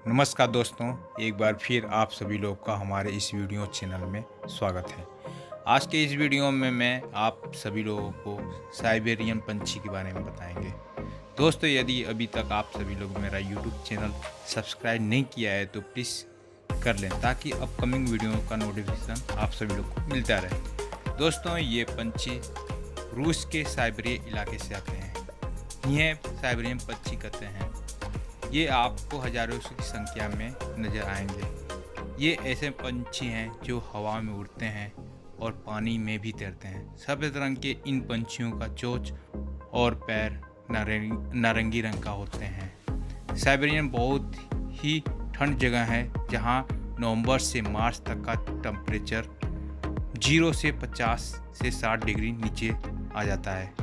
नमस्कार दोस्तों, एक बार फिर आप सभी लोग का हमारे इस वीडियो चैनल में स्वागत है। आज के इस वीडियो में मैं आप सभी लोगों को साइबेरियन पंछी के बारे में बताएंगे। दोस्तों, यदि अभी तक आप सभी लोग मेरा यूट्यूब चैनल सब्सक्राइब नहीं किया है तो प्लीज़ कर लें, ताकि अपकमिंग वीडियो का नोटिफिकेशन आप सभी लोग को मिलता रहे। दोस्तों, ये पंछी रूस के साइबेरिया इलाके से आते हैं। इन्हें साइबेरियन पंछी कहते हैं। ये आपको हजारों की संख्या में नज़र आएंगे। ये ऐसे पंछी हैं जो हवा में उड़ते हैं और पानी में भी तैरते हैं। सफ़ेद रंग के इन पंछियों का चोंच और पैर नारंगी रंग का होते हैं। साइबेरियन बहुत ही ठंड जगह है, जहां नवंबर से मार्च तक का टेम्परेचर 0 से 50 से 60 डिग्री नीचे आ जाता है।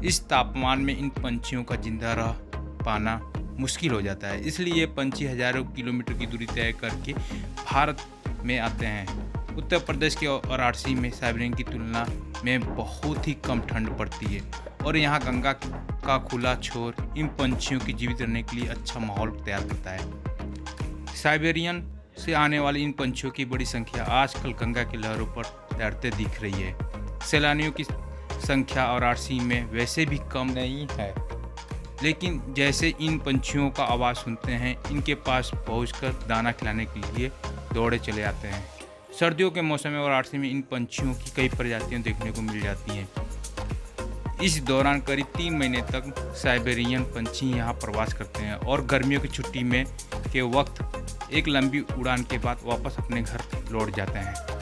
इस तापमान में इन पंछियों का जिंदा रह पाना मुश्किल हो जाता है। इसलिए ये पंछी हजारों किलोमीटर की दूरी तय करके भारत में आते हैं। उत्तर प्रदेश के वाराणसी में साइबेरियन की तुलना में बहुत ही कम ठंड पड़ती है और यहाँ गंगा का खुला छोर इन पंछियों की जीवित रहने के लिए अच्छा माहौल तैयार करता है। साइबेरियन से आने वाले इन पंछियों की बड़ी संख्या आजकल गंगा की लहरों पर तैरते दिख रही है। सैलानियों की संख्या वाराणसी में वैसे भी कम नहीं है, लेकिन जैसे इन पंछियों का आवाज़ सुनते हैं, इनके पास पहुंचकर दाना खिलाने के लिए दौड़े चले आते हैं। सर्दियों के मौसम में वाराणसी में इन पंछियों की कई प्रजातियां देखने को मिल जाती हैं। इस दौरान करीब 3 महीने तक साइबेरियन पंछी यहां प्रवास करते हैं और गर्मियों की छुट्टी में के वक्त एक लंबी उड़ान के बाद वापस अपने घर लौट जाते हैं।